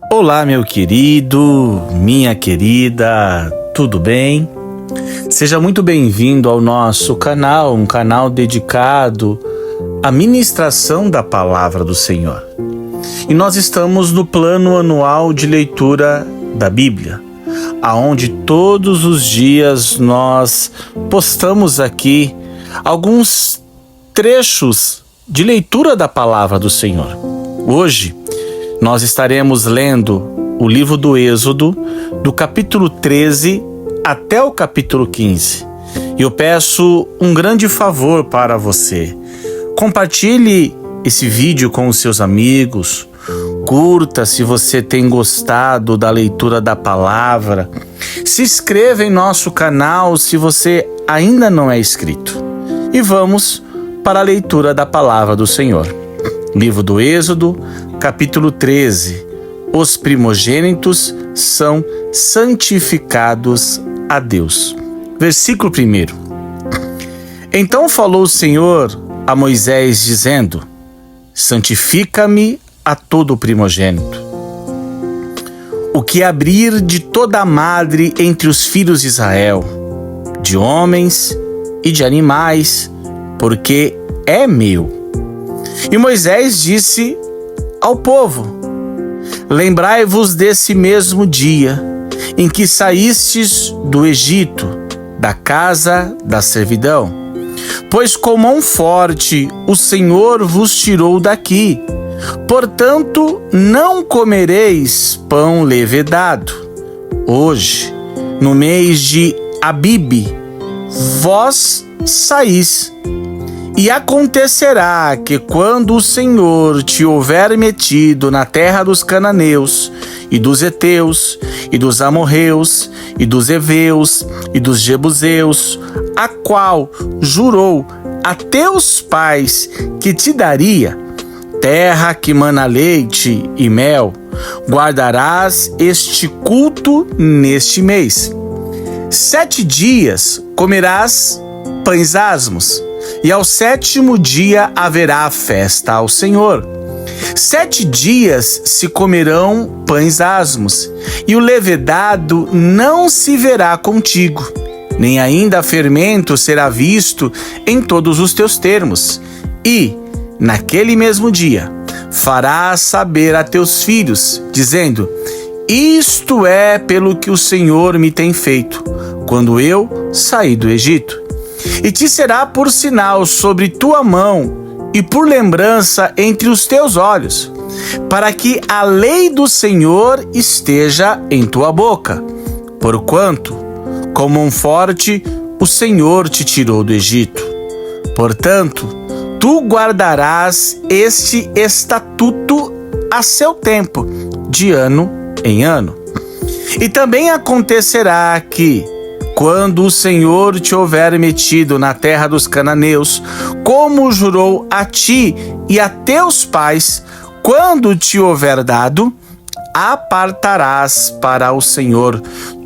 Olá, meu querido, minha querida, tudo bem? Seja muito bem-vindo ao nosso canal, um canal dedicado à ministração da Palavra do Senhor. E nós estamos no plano anual de leitura da Bíblia, aonde todos os dias nós postamos aqui alguns trechos de leitura da Palavra do Senhor. Hoje, nós estaremos lendo o livro do Êxodo, do capítulo 13 até o capítulo 15. E eu peço um grande favor para você. Compartilhe esse vídeo com os seus amigos. Curta se você tem gostado da leitura da palavra. Se inscreva em nosso canal se você ainda não é inscrito. E vamos para a leitura da palavra do Senhor. Livro do Êxodo, capítulo 13. Os primogênitos são santificados a Deus. Versículo 1. Então falou o Senhor a Moisés, dizendo: santifica-me a todo primogênito. O que abrir de toda a madre entre os filhos de Israel, de homens e de animais, porque é meu. E Moisés disse ao povo: lembrai-vos desse mesmo dia em que saístes do Egito, da casa da servidão, pois com mão forte o Senhor vos tirou daqui. Portanto, não comereis pão levedado. Hoje, no mês de Abibe, vós saís. E acontecerá que quando o Senhor te houver metido na terra dos cananeus, e dos heteus, e dos amorreus, e dos heveus, e dos jebuseus, a qual jurou a teus pais que te daria, terra que mana leite e mel, guardarás este culto neste mês. 7 dias comerás pães asmos, e ao 7º dia haverá festa ao Senhor. 7 dias se comerão pães asmos, e o levedado não se verá contigo, nem ainda fermento será visto em todos os teus termos. E, naquele mesmo dia, farás saber a teus filhos, dizendo: isto é pelo que o Senhor me tem feito, quando eu saí do Egito. E te será por sinal sobre tua mão e por lembrança entre os teus olhos, para que a lei do Senhor esteja em tua boca. Porquanto, com mão forte, o Senhor te tirou do Egito. Portanto, tu guardarás este estatuto a seu tempo, de ano em ano. E também acontecerá que, quando o Senhor te houver metido na terra dos cananeus, como jurou a ti e a teus pais, quando te houver dado, apartarás para o Senhor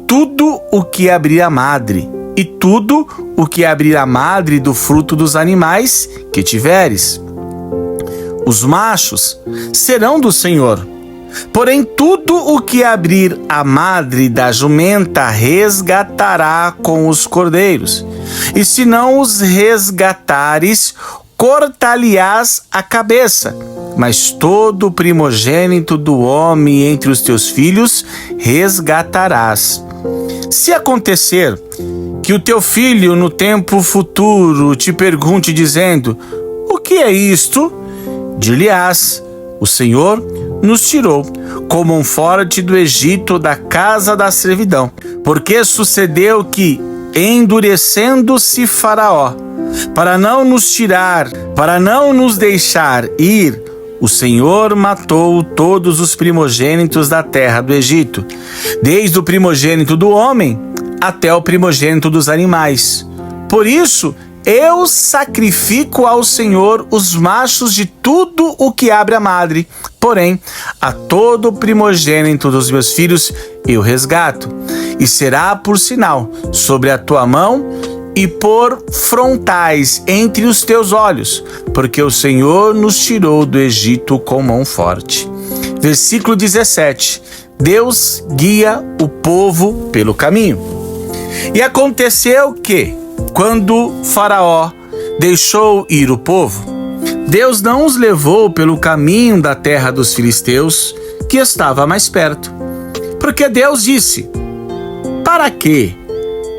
tudo o que abrir a madre, e tudo o que abrir a madre do fruto dos animais que tiveres. Os machos serão do Senhor. Porém, tudo o que abrir a madre da jumenta resgatará com os cordeiros. E se não os resgatares, cortar-lhe-ás a cabeça. Mas todo primogênito do homem entre os teus filhos resgatarás. Se acontecer que o teu filho no tempo futuro te pergunte dizendo: o que é isto? Dir-lhe-ás: o Senhor nos tirou com mão forte do Egito, da casa da servidão. Porque sucedeu que, endurecendo-se Faraó, para não nos tirar, para não nos deixar ir, o Senhor matou todos os primogênitos da terra do Egito, desde o primogênito do homem até o primogênito dos animais. Por isso, eu sacrifico ao Senhor os machos de tudo o que abre a madre, porém, a todo primogênito dos meus filhos eu resgato, e será por sinal sobre a tua mão e por frontais entre os teus olhos, porque o Senhor nos tirou do Egito com mão forte. Versículo 17. Deus guia o povo pelo caminho. E aconteceu que, quando Faraó deixou ir o povo, Deus não os levou pelo caminho da terra dos filisteus, que estava mais perto. Porque Deus disse: para que,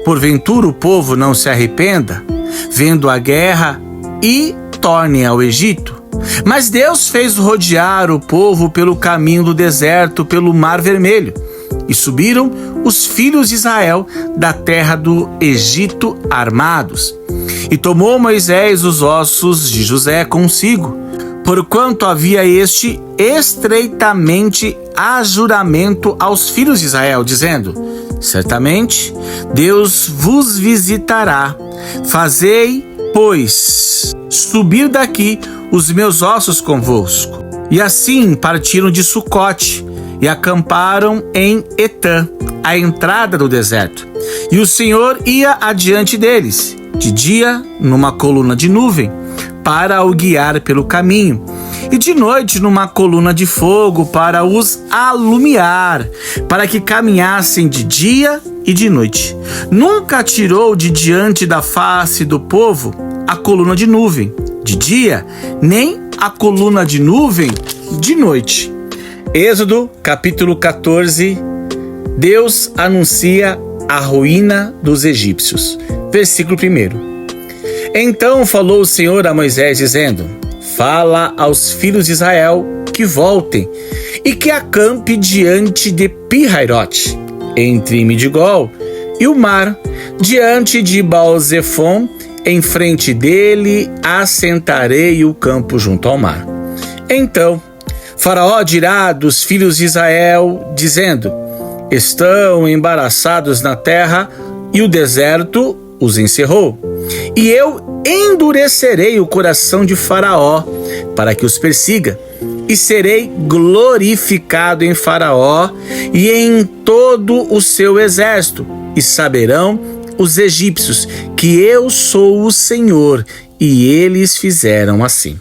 porventura, o povo não se arrependa, vendo a guerra, e torne ao Egito? Mas Deus fez rodear o povo pelo caminho do deserto, pelo Mar Vermelho, e subiram os filhos de Israel da terra do Egito armados. E tomou Moisés os ossos de José consigo, porquanto havia este estreitamente a juramento aos filhos de Israel, dizendo: certamente Deus vos visitará. Fazei, pois, subir daqui os meus ossos convosco. E assim partiram de Sucote e acamparam em Etã, à entrada do deserto. E o Senhor ia adiante deles, de dia numa coluna de nuvem, para o guiar pelo caminho, e de noite numa coluna de fogo para os alumiar, para que caminhassem de dia e de noite. Nunca tirou de diante da face do povo a coluna de nuvem de dia, nem a coluna de nuvem de noite. Êxodo capítulo 14. Deus anuncia a ruína dos egípcios. Versículo 1. Então falou o Senhor a Moisés, dizendo: fala aos filhos de Israel que voltem e que acampe diante de Pi-Hairote, entre Midigol e o mar, diante de Baal-Zefon. Em frente dele assentarei o campo junto ao mar. Então Faraó dirá dos filhos de Israel, dizendo: estão embaraçados na terra, e o deserto os encerrou. E eu endurecerei o coração de Faraó, para que os persiga, e serei glorificado em Faraó e em todo o seu exército, e saberão os egípcios que eu sou o Senhor. E eles fizeram assim.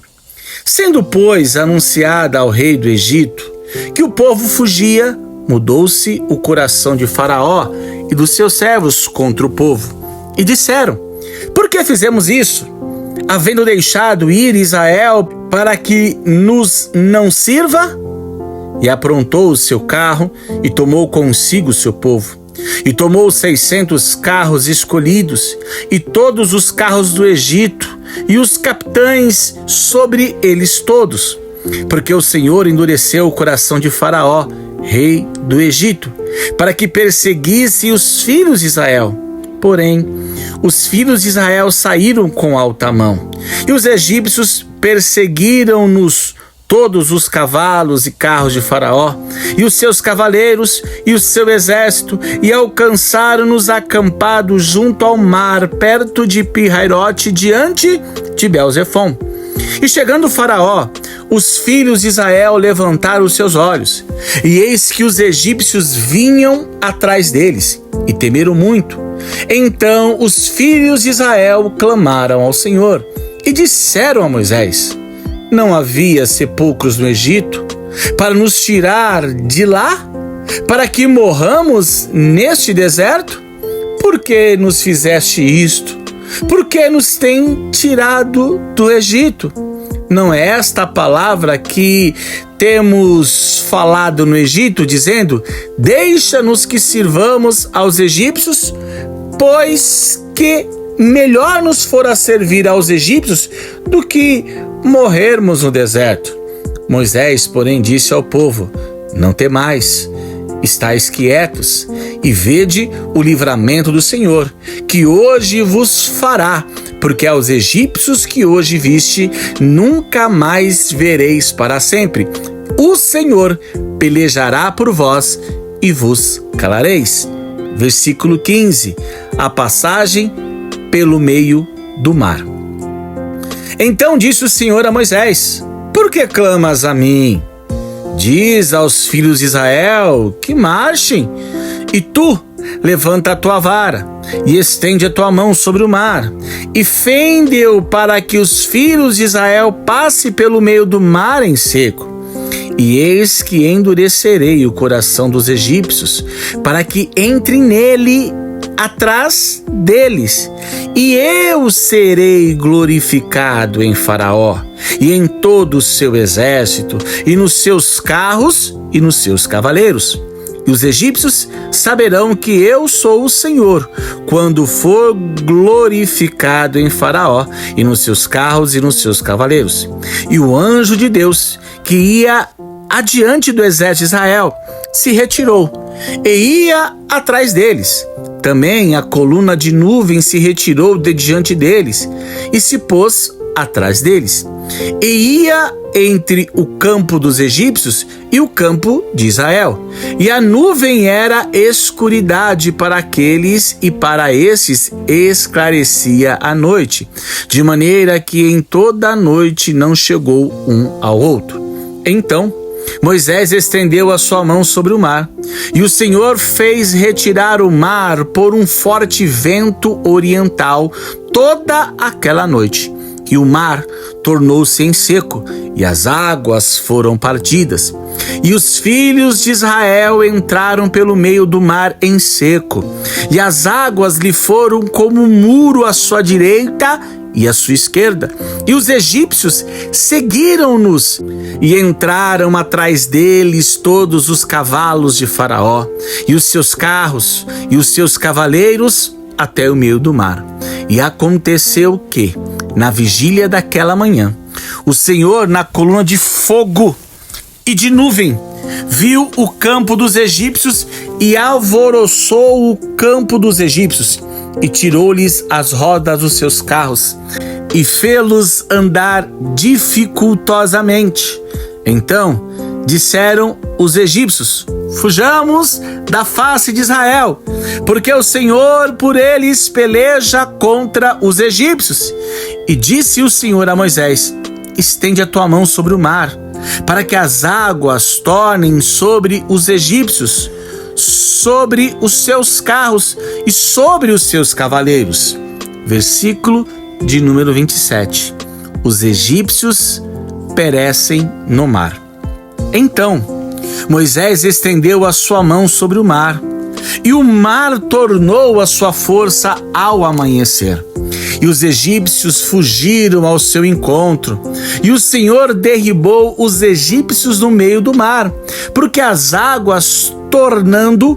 Sendo, pois, anunciada ao rei do Egito que o povo fugia, mudou-se o coração de Faraó e dos seus servos contra o povo. E disseram: por que fizemos isso, havendo deixado ir Israel para que nos não sirva? E aprontou o seu carro e tomou consigo o seu povo. E tomou 600 carros escolhidos, e todos os carros do Egito, e os capitães sobre eles todos, porque o Senhor endureceu o coração de Faraó, rei do Egito, para que perseguisse os filhos de Israel. Porém, os filhos de Israel saíram com alta mão, e os egípcios perseguiram-nos todos os cavalos e carros de Faraó, e os seus cavaleiros, e o seu exército, e alcançaram-nos acampados junto ao mar, perto de Pi-Hairote, diante de Baal-Zefon. E chegando Faraó, os filhos de Israel levantaram os seus olhos, e eis que os egípcios vinham atrás deles, e temeram muito. Então os filhos de Israel clamaram ao Senhor, e disseram a Moisés: não havia sepulcros no Egito para nos tirar de lá, para que morramos neste deserto? Por que nos fizeste isto? Por que nos tem tirado do Egito? Não é esta a palavra que temos falado no Egito, dizendo: deixa-nos que sirvamos aos egípcios, pois que melhor nos fora servir aos egípcios do que morrermos no deserto. Moisés, porém, disse ao povo: não temais, estais quietos e vede o livramento do Senhor, que hoje vos fará, porque aos egípcios que hoje viste, nunca mais vereis para sempre. O Senhor pelejará por vós e vos calareis. Versículo 15. A passagem pelo meio do mar. Então disse o Senhor a Moisés: por que clamas a mim? Diz aos filhos de Israel que marchem, e tu levanta a tua vara e estende a tua mão sobre o mar, e fende-o para que os filhos de Israel passem pelo meio do mar em seco. E eis que endurecerei o coração dos egípcios, para que entrem nele atrás deles. E eu serei glorificado em Faraó, e em todo o seu exército, e nos seus carros, e nos seus cavaleiros. E os egípcios saberão que eu sou o Senhor, quando for glorificado em Faraó, e nos seus carros, e nos seus cavaleiros. E o anjo de Deus, que ia adiante do exército de Israel, se retirou, e ia atrás deles. Também a coluna de nuvem se retirou de diante deles, e se pôs atrás deles, e ia entre o campo dos egípcios e o campo de Israel. E a nuvem era escuridade para aqueles, e para esses esclarecia a noite, de maneira que em toda a noite não chegou um ao outro. Então Moisés estendeu a sua mão sobre o mar, e o Senhor fez retirar o mar por um forte vento oriental toda aquela noite. E o mar tornou-se em seco, e as águas foram partidas. E os filhos de Israel entraram pelo meio do mar em seco, e as águas lhe foram como um muro à sua direita e à sua esquerda. E os egípcios seguiram-nos, e entraram atrás deles todos os cavalos de Faraó, e os seus carros, e os seus cavaleiros, até o meio do mar. E aconteceu que, na vigília daquela manhã, o Senhor, na coluna de fogo e de nuvem, viu o campo dos egípcios e alvoroçou o campo dos egípcios, e tirou-lhes as rodas dos seus carros, e fê-los andar dificultosamente. Então disseram os egípcios: fujamos da face de Israel, porque o Senhor por eles peleja contra os egípcios. E disse o Senhor a Moisés: estende a tua mão sobre o mar, para que as águas tornem sobre os egípcios, sobre os seus carros e sobre os seus cavaleiros. Versículo de número 27. Os egípcios perecem no mar. Então Moisés estendeu a sua mão sobre o mar, e o mar tornou a sua força ao amanhecer. E os egípcios fugiram ao seu encontro, e o Senhor derribou os egípcios no meio do mar, porque as águas, tornando,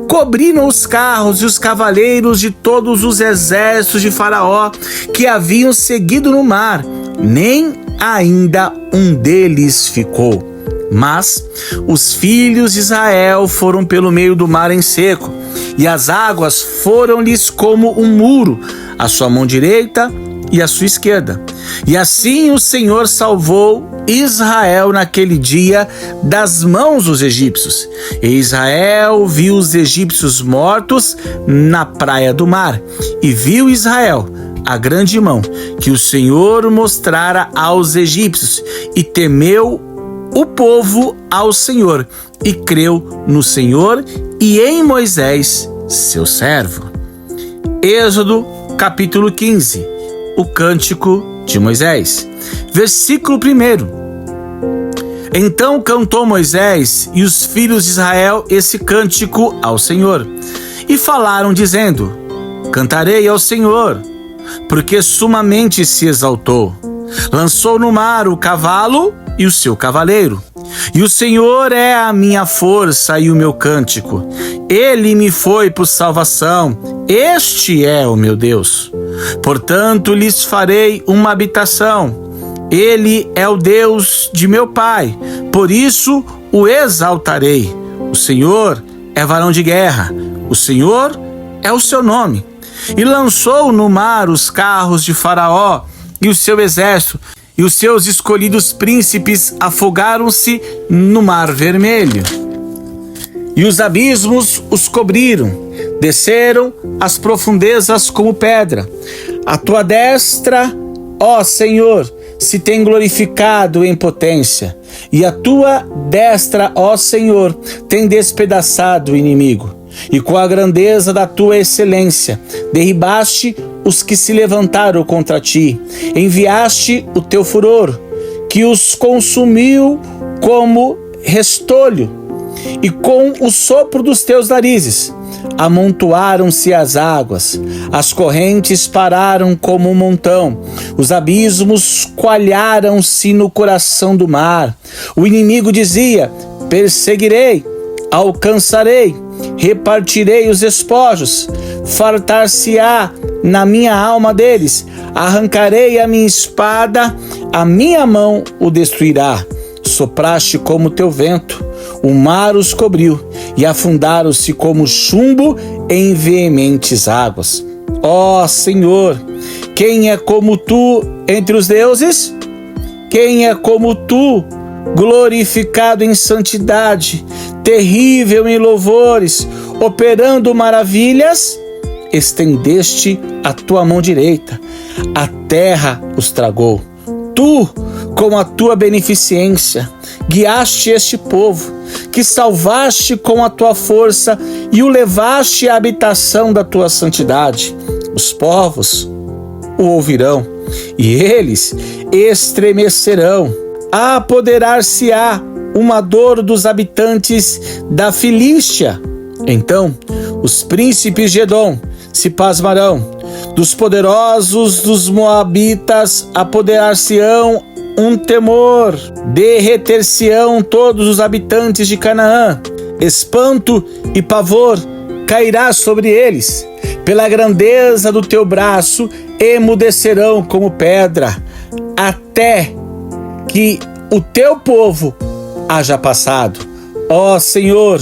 cobriram os carros e os cavaleiros de todos os exércitos de Faraó que haviam seguido no mar. Nem ainda um deles ficou. Mas os filhos de Israel foram pelo meio do mar em seco, e as águas foram-lhes como um muro, à sua mão direita e à sua esquerda. E assim o Senhor salvou Israel naquele dia das mãos dos egípcios. E Israel viu os egípcios mortos na praia do mar, e viu Israel a grande mão que o Senhor mostrara aos egípcios, e temeu o povo ao Senhor, e creu no Senhor e em Moisés, seu servo. Êxodo, capítulo 15, o cântico de Moisés. Versículo 1. Então cantou Moisés e os filhos de Israel esse cântico ao Senhor, e falaram dizendo: cantarei ao Senhor, porque sumamente se exaltou. Lançou no mar o cavalo e o seu cavaleiro. E o Senhor é a minha força e o meu cântico. Ele me foi por salvação. Este é o meu Deus. Portanto, lhes farei uma habitação. Ele é o Deus de meu pai. Por isso o exaltarei. O Senhor é varão de guerra. O Senhor é o seu nome. E lançou no mar os carros de Faraó e o seu exército, e os seus escolhidos príncipes afogaram-se no mar vermelho. E os abismos os cobriram, desceram as profundezas como pedra. A tua destra, ó Senhor, se tem glorificado em potência, e a tua destra, ó Senhor, tem despedaçado o inimigo. E com a grandeza da tua excelência derribaste os que se levantaram contra ti. Enviaste o teu furor, que os consumiu como restolho, e com o sopro dos teus narizes amontoaram-se as águas, as correntes pararam como um montão, os abismos coalharam-se no coração do mar. O inimigo dizia: perseguirei, alcançarei, repartirei os despojos, fartar-se-á na minha alma deles, arrancarei a minha espada, a minha mão o destruirá. Sopraste como teu vento, o mar os cobriu, e afundaram-se como chumbo em veementes águas. Ó Senhor, quem é como tu entre os deuses? Quem é como tu, glorificado em santidade, terrível em louvores, operando maravilhas? Estendeste a tua mão direita, a terra os tragou. Tu, com a tua beneficência, guiaste este povo, que salvaste com a tua força e o levaste à habitação da tua santidade. Os povos o ouvirão e eles estremecerão. Apoderar-se-á uma dor dos habitantes da Filístia. Então os príncipes de Edom se pasmarão, dos poderosos dos Moabitas apoderar-se-ão um temor, derreter-se-ão todos os habitantes de Canaã, espanto e pavor cairá sobre eles, pela grandeza do teu braço emudecerão como pedra, até que o teu povo haja passado. Ó Senhor,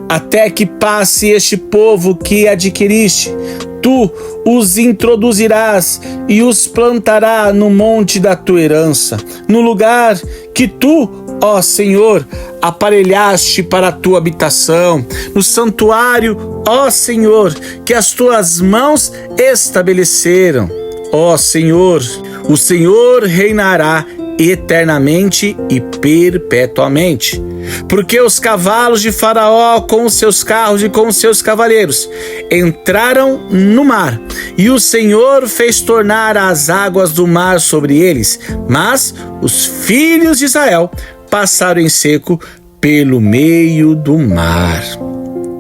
até que passe este povo que adquiriste, tu os introduzirás e os plantarás no monte da tua herança, no lugar que tu, ó Senhor, aparelhaste para a tua habitação, no santuário, ó Senhor, que as tuas mãos estabeleceram. Ó Senhor, o Senhor reinará eternamente e perpetuamente. Porque os cavalos de Faraó com os seus carros e com os seus cavaleiros entraram no mar, e o Senhor fez tornar as águas do mar sobre eles, mas os filhos de Israel passaram em seco pelo meio do mar.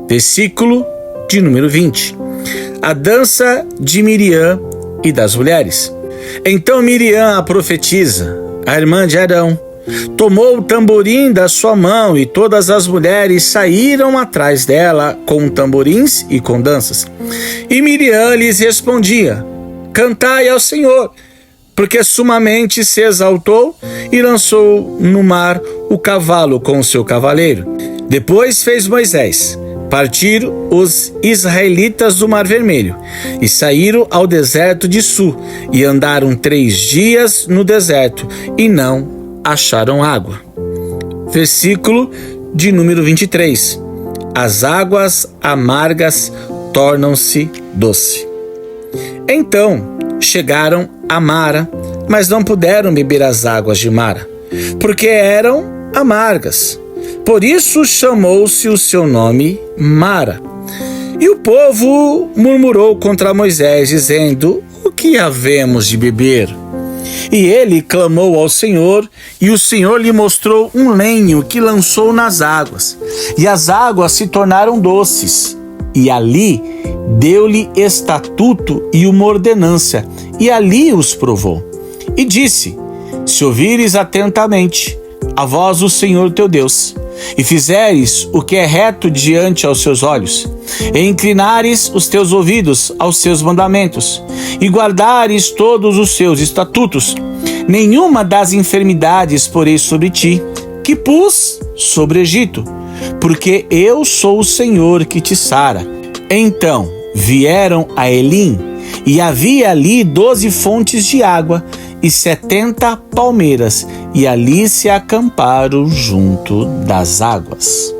Versículo de número 20. A dança de Miriam e das mulheres. Então Miriam, a profetisa, a irmã de Arão, tomou o tamborim da sua mão, e todas as mulheres saíram atrás dela com tamborins e com danças. E Miriam lhes respondia: cantai ao Senhor, porque sumamente se exaltou, e lançou no mar o cavalo com o seu cavaleiro. Depois fez Moisés partir os israelitas do Mar Vermelho, e saíram ao deserto de Su, e andaram 3 dias no deserto, e não acharam água. Versículo de número 23. As águas amargas tornam-se doce. Então chegaram a Mara, mas não puderam beber as águas de Mara, porque eram amargas. Por isso chamou-se o seu nome Mara. E o povo murmurou contra Moisés, dizendo: o que havemos de beber? E ele clamou ao Senhor, e o Senhor lhe mostrou um lenho que lançou nas águas, e as águas se tornaram doces. E ali deu-lhe estatuto e uma ordenança, e ali os provou. E disse: se ouvires atentamente a voz do Senhor teu Deus, e fizeres o que é reto diante aos seus olhos, e inclinares os teus ouvidos aos seus mandamentos, e guardares todos os seus estatutos, nenhuma das enfermidades porei sobre ti, que pus sobre o Egito, porque eu sou o Senhor que te sara. Então vieram a Elim, e havia ali 12 fontes de água, e 70 palmeiras, e ali se acamparam junto das águas.